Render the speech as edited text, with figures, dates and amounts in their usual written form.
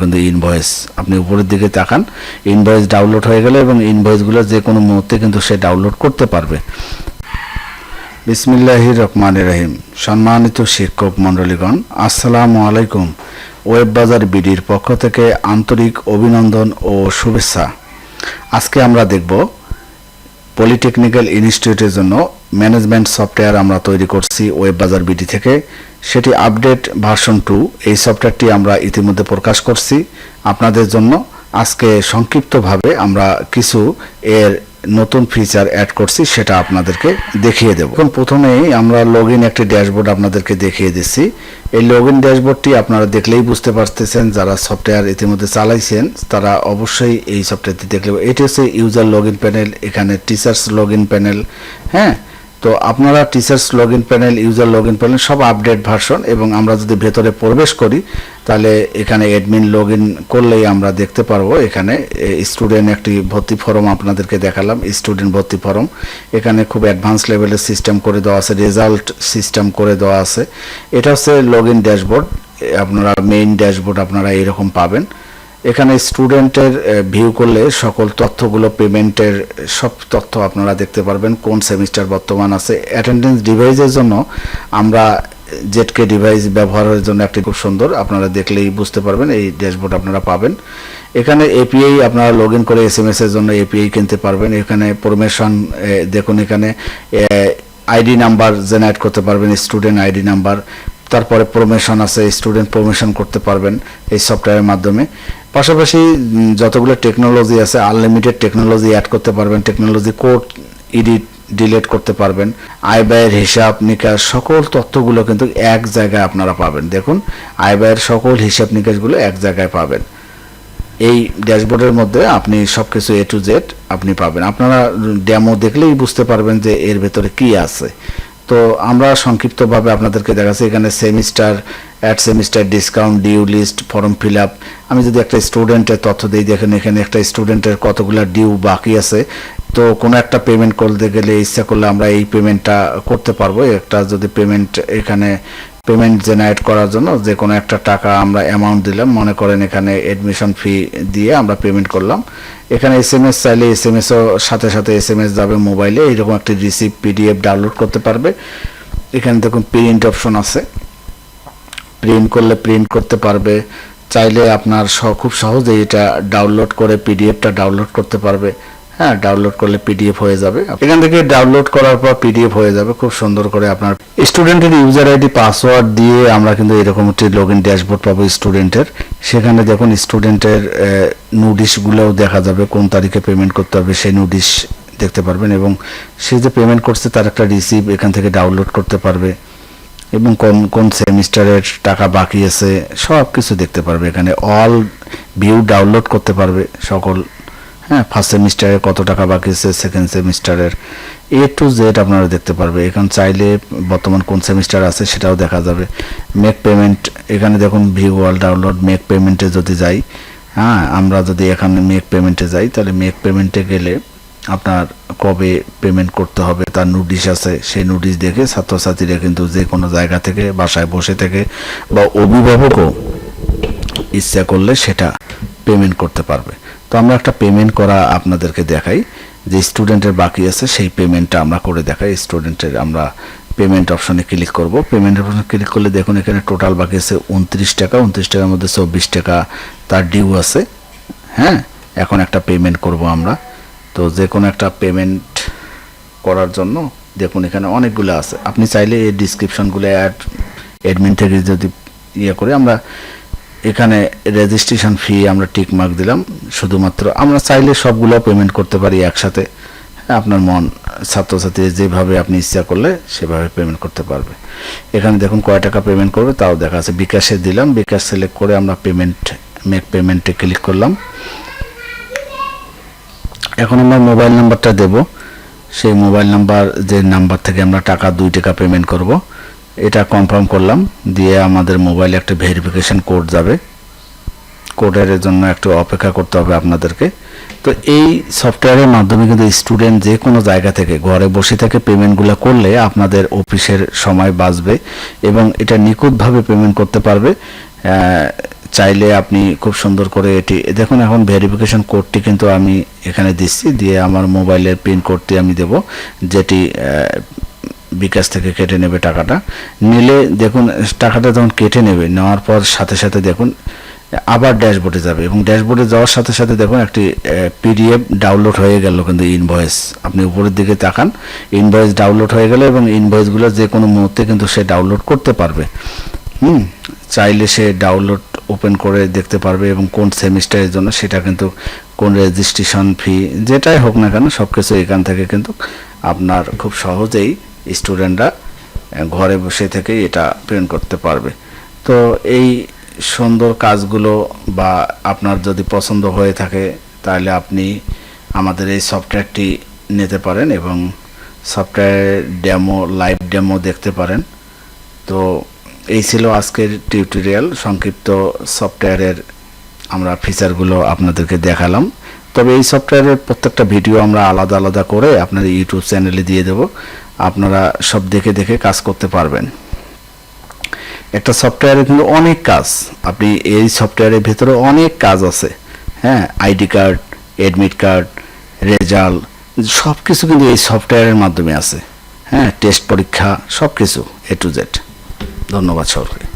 কিন্তু ইনভয়েস। আপনি উপরের দিকে তাকান, ইনভয়েস ডাউনলোড হয়ে গেল এবং ইনভয়েসগুলো যে কোনো মুহূর্তে কিন্তু সে ডাউনলোড করতে পারবে। বিসমিল্লাহির রহমানির রহিম। সম্মানিত শিক্ষক মণ্ডলীগণ, আসসালামু আলাইকুম। ওয়েব বাজার বিডির পক্ষ থেকে আন্তরিক অভিনন্দন ও শুভেচ্ছা। আজকে আমরা দেখব পলিটেকনিক্যাল ইনস্টিটিউটের জন্য ম্যানেজমেন্ট সফটওয়্যার আমরা তৈরি করছি ওয়েব বাজার বিডি থেকে। সেটি আপডেট ভার্সন 2। এই সফটওয়্যারটি আমরা ইতিমধ্যে প্রকাশ করছি আপনাদের জন্য। আজকে সংক্ষিপ্তভাবে আমরা কিছু এর নতুন ফিচার অ্যাড করছি, সেটা আপনাদেরকে দেখিয়ে দেব। এখন প্রথমেই আমরা লগইন একটি ড্যাশবোর্ড আপনাদেরকে দেখিয়ে দিচ্ছি। এই লগইন ড্যাশবোর্ডটি আপনারা দেখলেই বুঝতে পারতেছেন, যারা সফটওয়্যার ইতিমধ্যে চালাইছেন তারা অবশ্যই এই সফটওয়্যারটি দেখলে। এটি হচ্ছে ইউজার লগইন প্যানেল, এখানে টিচার্স লগইন প্যানেল। হ্যাঁ, তো আপনারা teachers login panel, user login panel সব আপডেট ভার্সন। এবং আমরা যদি ভেতরে প্রবেশ করি তাহলে এখানে অ্যাডমিন লগইন করলেই আমরা দেখতে পারবো এখানে স্টুডেন্ট একটি ভর্তি ফর্ম আপনাদেরকে দেখালাম, স্টুডেন্ট ভর্তি ফর্ম। এখানে খুব অ্যাডভান্স লেভেলের সিস্টেম করে দেওয়া আছে, রেজাল্ট সিস্টেম করে দেওয়া আছে। এটা হচ্ছে লগইন ড্যাশবোর্ড। আপনারা মেইন ড্যাশবোর্ড আপনারা এরকম পাবেন। এখানে স্টুডেন্টের ভিউ করলে সকল তথ্যগুলো, পেমেন্টের সব তথ্য আপনারা দেখতে পারবেন, কোন সেমিস্টার বর্তমান আছে। অ্যাটেন্ডেন্স ডিভাইসের জন্য আমরা জেডকে ডিভাইস ব্যবহারের জন্য একটি খুব সুন্দর, আপনারা দেখলেই বুঝতে পারবেন এই ড্যাশবোর্ড আপনারা পাবেন। এখানে এপিআই আপনারা লগ ইন করে এসএমএস এর জন্য এপিআই কিনতে পারবেন। এখানে প্রমোশন দেখুন, এখানে আইডি নাম্বার জেনারেট করতে পারবেন, স্টুডেন্ট আইডি নাম্বার। তারপরে প্রমোশন আছে, স্টুডেন্ট প্রমোশন করতে পারবেন এই সফটওয়্যারের মাধ্যমে। পাশাপাশি যতগুলো টেকনোলজি আছে, আনলিমিটেড টেকনোলজি অ্যাড করতে পারবেন, টেকনোলজি কোড এডিট ডিলিট করতে পারবেন। আয় ব্যয়ের হিসাব নিকাশ সকল তথ্যগুলো কিন্তু এক জায়গায় আপনারা পাবেন। দেখুন, আয় ব্যয়ের সকল হিসাব নিকাশগুলো এক জায়গায় পাবেন। এই ড্যাশবোর্ডের মধ্যে আপনি সবকিছু এ টু জেড আপনি পাবেন। আপনারা ডেমো দেখলেই বুঝতে পারবেন যে এর ভেতরে কি আছে। তো আমরা সংক্ষিপ্তভাবে আপনাদেরকে দেখাচ্ছি। এখানে semester, add semester, discount, due list, form fill up. আমি যদি একটা স্টুডেন্টের তথ্য দিই, দেখেন এখানে একটা স্টুডেন্টের কতগুলো ডিউ বাকি আছে। তো কোনো একটা পেমেন্ট করতে গেলে ইচ্ছা করলে আমরা এই পেমেন্টটা করতে পারবো। একটা যদি পেমেন্ট, এখানে পেমেন্ট জেনারেট করার জন্য যে কোনো একটা টাকা আমরা অ্যামাউন্ট দিলাম, মনে করেন এখানে অ্যাডমিশন ফি দিয়ে আমরা পেমেন্ট করলাম। এখানে এসএমএস চাইলে এসএমএসও সাথে সাথে এসএমএস যাবে মোবাইলে, এইরকম একটি রিসিপ্ট পিডিএফ ডাউনলোড করতে পারবে। এখানে দেখুন প্রিন্ট অপশন আছে, প্রিন্ট করলে প্রিন্ট করতে পারবে। চাইলে আপনার খুব সহজেই এটা ডাউনলোড করে পিডিএফটা ডাউনলোড করতে পারবে। হ্যাঁ, ডাউনলোড করলে পিডিএফ হয়ে যাবে। এখান থেকে ডাউনলোড করার পর পিডিএফ হয়ে যাবে খুব সুন্দর করে। আপনার স্টুডেন্টের ইউজার আইডি পাসওয়ার্ড দিয়ে আমরা কিন্তু এরকম একটি লগইন ড্যাশবোর্ড পাবো স্টুডেন্টের। সেখানে দেখুন স্টুডেন্টের নোটিশগুলোও দেখা যাবে, কোন তারিখে পেমেন্ট করতে হবে সেই নোটিশ দেখতে পারবেন। এবং সে যে পেমেন্ট করছে তার একটা রিসিভ এখান থেকে ডাউনলোড করতে পারবে। এবং কোন কোন সেমিস্টারের টাকা বাকি আছে সব কিছু দেখতে পারবে। এখানে অল ভিউ ডাউনলোড করতে পারবে সকল। হ্যাঁ, ফার্স্ট সেমিস্টারে কত টাকা বাকি আছে, সেকেন্ড সেমিস্টারের এ টু জেড আপনারা দেখতে পারবে। এখন চাইলে বর্তমান কোন সেমিস্টার আছে সেটাও দেখা যাবে। মেক পেমেন্ট, এখানে দেখুন ভিউ অল ডাউনলোড। মেক পেমেন্টে যদি যাই, হ্যাঁ, আমরা যদি এখানে মেক পেমেন্টে যাই তাহলে মেক পেমেন্টে গেলে আপনার কবে পেমেন্ট করতে হবে তার নোটিশ আছে। সেই নোটিশ দেখে ছাত্রছাত্রীরা কিন্তু যে কোনো জায়গা থেকে, বাসায় বসে থেকে বা অভিভাবকও ইচ্ছা করলে সেটা পেমেন্ট করতে পারবে। তো আমরা একটা পেমেন্ট করা আপনাদেরকে দেখাই, যে স্টুডেন্টের বাকি আছে সেই পেমেন্টটা আমরা করে দেখাই। স্টুডেন্টের আমরা পেমেন্ট অপশনে ক্লিক করব। পেমেন্ট অপশনে ক্লিক করলে দেখুন এখানে টোটাল বাকি আছে 29 টাকা। 29 টাকার মধ্যে 24 টাকা তার ডিউ আছে। হ্যাঁ, এখন একটা পেমেন্ট করব আমরা। তো যে কোনো একটা পেমেন্ট করার জন্য দেখুন এখানে অনেকগুলো আছে। আপনি চাইলে এই ডিসক্রিপশনগুলো অ্যাডমিন থেকে যদি করে আমরা এখানে রেজিস্ট্রেশন ফি আমরা টিক মার্ক দিলাম। শুধুমাত্র আমরা চাইলে সবগুলো পেমেন্ট করতে পারি একসাথে। আপনার মন, ছাত্রছাত্রী যেভাবে আপনি ইচ্ছা করলে সেভাবে পেমেন্ট করতে পারবে। এখানে দেখুন কয় টাকা পেমেন্ট করবে তাও দেখা আছে। বিকাশে দিলাম, বিকাশ সিলেক্ট করে আমরা পেমেন্ট, মেক পেমেন্টে ক্লিক করলাম। এখন আমরা মোবাইল নাম্বারটা দেব। সেই মোবাইল নাম্বার, যে নাম্বার থেকে আমরা টাকা 2 টাকা পেমেন্ট করব, এটা কনফার্ম করলাম। দিয়ে আমাদের মোবাইলে একটা ভেরিফিকেশন কোড যাবে। কোডের জন্য একটু অপেক্ষা করতে হবে আপনাদেরকে। তো এই সফটওয়্যারের মাধ্যমে কিন্তু স্টুডেন্ট যে কোনো জায়গা থেকে ঘরে বসে থেকে পেমেন্টগুলো করলে আপনাদের অফিসের সময় বাঁচবে এবং এটা নিখুঁতভাবে পেমেন্ট করতে পারবে। চাইলে আপনি খুব সুন্দর করে এটি দেখুন। এখন ভেরিফিকেশন কোডটি কিন্তু আমি এখানে দিচ্ছি, দিয়ে আমার মোবাইলের পিন কোডটি আমি দেব, যেটি বিকাশ থেকে কেটে নেবে টাকাটা। নিলে দেখুন টাকাটা যখন কেটে নেবে, নেওয়ার পর সাথে সাথে দেখুন আবার ড্যাশবোর্ডে যাবে, এবং ড্যাশবোর্ডে যাওয়ার সাথে সাথে দেখুন একটি পিডিএফ ডাউনলোড হয়ে গেল কিন্তু ইনভয়েস। আপনি উপরের দিকে তাকান, ইনভয়েস ডাউনলোড হয়ে গেল, এবং ইনভয়েসগুলো যে কোনো মুহূর্তে কিন্তু সে ডাউনলোড করতে পারবে। চাইলে সে ডাউনলোড ওপেন করে দেখতে পারবে, এবং কোন সেমিস্টারের জন্য সেটা কিন্তু, কোন রেজিস্ট্রেশন ফি যেটাই হোক না কেন সব কিছু এখান থেকে কিন্তু আপনার খুব সহজেই স্টুডেন্টরা ঘরে বসে থেকেই এটা প্রিন্ট করতে পারবে। তো এই সুন্দর কাজগুলো বা আপনার যদি পছন্দ হয়ে থাকে তাহলে আপনি আমাদের এই সফটওয়্যারটি নিতে পারেন এবং সফটওয়্যার ডেমো, লাইভ ডেমো দেখতে পারেন। তো এই ছিল আজকের টিউটোরিয়াল। সংক্ষিপ্ত সফটওয়্যারের আমরা ফিচারগুলো আপনাদেরকে দেখালাম। তবে এই সফটওয়্যারের প্রত্যেকটা ভিডিও আমরা আলাদা আলাদা করে আপনার ইউটিউব চ্যানেলে দিয়ে দেব, আপনারা সব দেখে দেখে কাজ করতে পারবেন। একটা সফটওয়্যারে কিন্তু অনেক কাজ, আপনি এই সফটওয়্যারের ভিতরে অনেক কাজ আছে। হ্যাঁ, ID card, admit card, result সব কিছু কিন্তু এই সফটওয়্যারের মাধ্যমে আছে। হ্যাঁ, টেস্ট পরীক্ষা সব কিছু A to Z। ধন্যবাদ সকলকে।